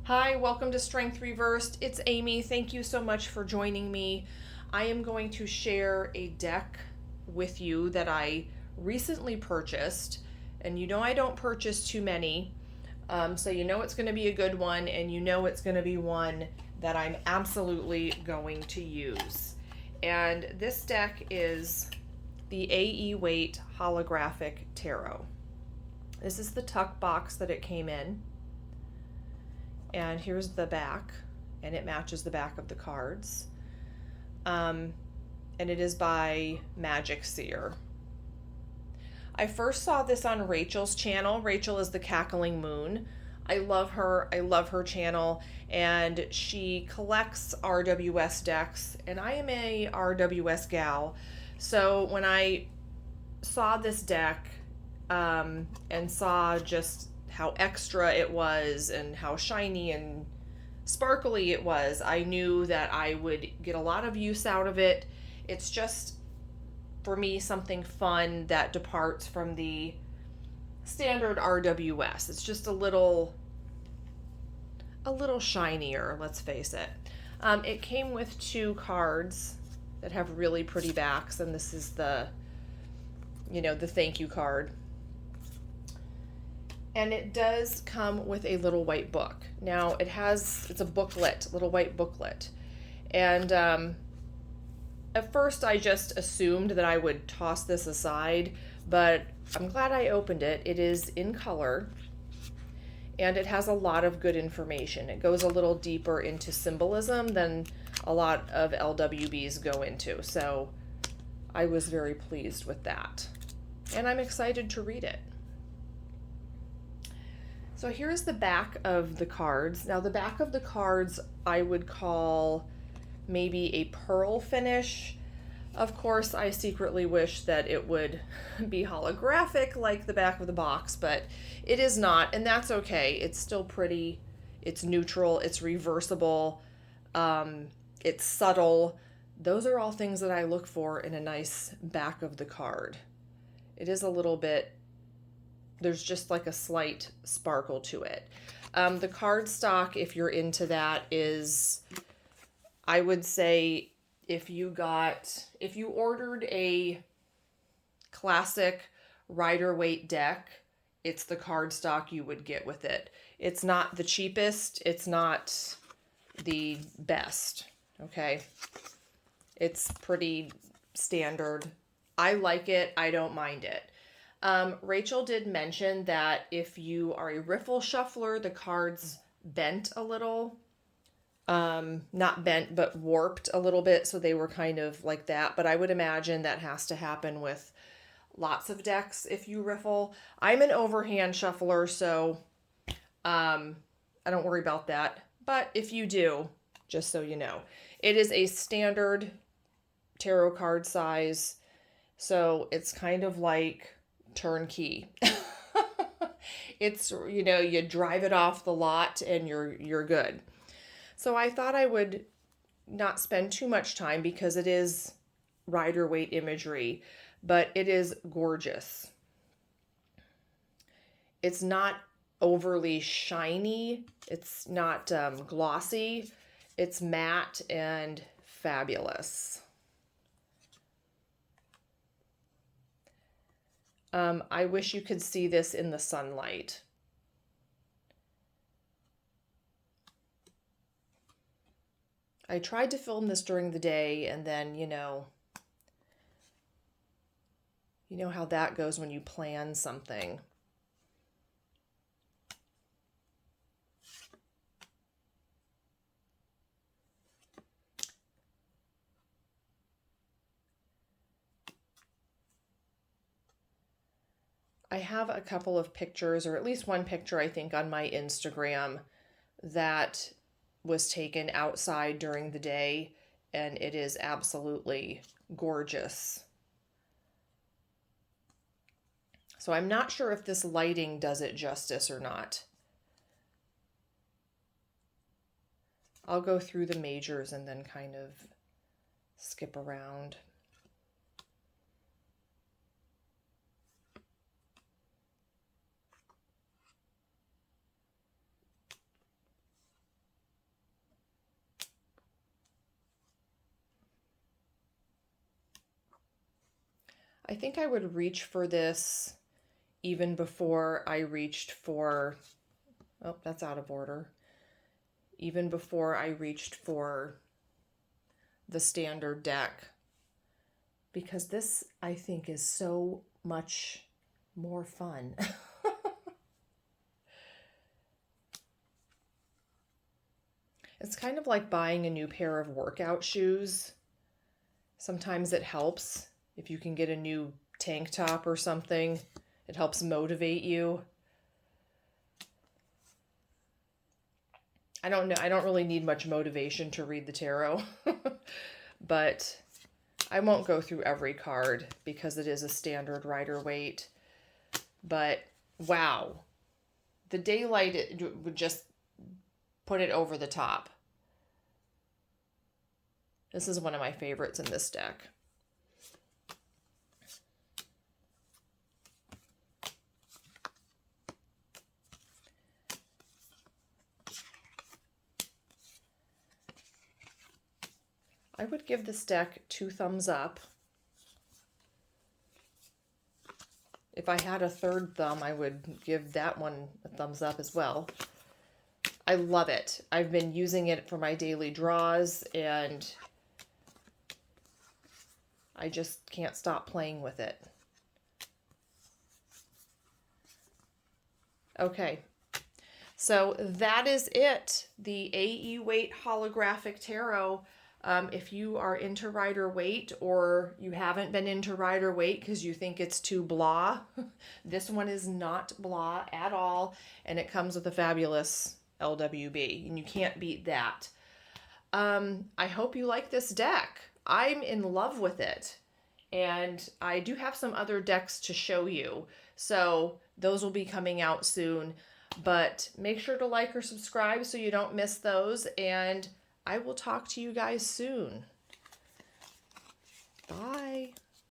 Hi, welcome to Strength Reversed. It's Amy. Thank you so much for joining me. I am going to share a deck with you that I recently purchased. And you know I don't purchase too many. So you know it's going to be a good one, and you know it's going to be one that I'm absolutely going to use. And this deck is the A.E. Waite Holographic Tarot. This is the tuck box that it came in. And here's the back, and it matches the back of the cards. And it is by Magic Seer. I first saw this on Rachel's channel. Rachel is the Cackling Moon. I love her. I love her channel. And she collects RWS decks, and I am a RWS gal. So when I saw this deck and saw just how extra it was and how shiny and sparkly it was, I knew that I would get a lot of use out of it. It's just, for me, something fun that departs from the standard RWS. It's just a little shinier, let's face it. It came with 2 cards that have really pretty backs, and this is the thank you card. And it does come with a little white book. Now it's a booklet, little white booklet. And at first I just assumed that I would toss this aside, but I'm glad I opened it. It is in color, and it has a lot of good information. It goes a little deeper into symbolism than a lot of LWBs go into. So I was very pleased with that. And I'm excited to read it. So here's the back of the cards. Now the back of the cards I would call maybe a pearl finish. Of course, I secretly wish that it would be holographic like the back of the box, but it is not, and that's okay. It's still pretty. It's neutral. It's reversible. It's subtle. Those are all things that I look for in a nice back of the card. It is a little bit, there's just like a slight sparkle to it. The card stock, if you're into that, is, I would say, if you ordered a classic Rider-Waite deck, it's the card stock you would get with it. It's not the cheapest. It's not the best. Okay. It's pretty standard. I like it. I don't mind it. Rachel did mention that if you are a riffle shuffler, the cards bent a little. Not bent, but warped a little bit, so they were kind of like that. But I would imagine that has to happen with lots of decks if you riffle. I'm an overhand shuffler, so I don't worry about that. But if you do, just so you know, it is a standard tarot card size, so it's kind of like turnkey. It's, you drive it off the lot and you're good. So I thought I would not spend too much time because it is Rider-Waite imagery, but it is gorgeous. It's not overly shiny. It's not glossy. It's matte and fabulous. I wish you could see this in the sunlight. I tried to film this during the day, and then, you know how that goes when you plan something. I have a couple of pictures, or at least one picture, I think, on my Instagram that was taken outside during the day, and it is absolutely gorgeous. So I'm not sure if this lighting does it justice or not. I'll go through the majors and then kind of skip around. I think I would reach for this even before I reached for, oh, that's out of order. Even before I reached for the standard deck, because this, I think, is so much more fun. It's kind of like buying a new pair of workout shoes. Sometimes it helps if you can get a new tank top or something. It helps motivate you. I don't know. I don't really need much motivation to read the tarot, but I won't go through every card because it is a standard Rider-Waite. But wow, the daylight, it would just put it over the top. This is one of my favorites in this deck. I would give this deck 2 thumbs up. If I had a third thumb, I would give that one a thumbs up as well. I love it. I've been using it for my daily draws, and I just can't stop playing with it. Okay, so that is it. The A.E. Waite Holographic Tarot. If you are into Rider-Waite, or you haven't been into Rider-Waite because you think it's too blah, this one is not blah at all, and it comes with a fabulous LWB, and you can't beat that. I hope you like this deck. I'm in love with it, and I do have some other decks to show you, so those will be coming out soon, but make sure to like or subscribe so you don't miss those, and I will talk to you guys soon. Bye.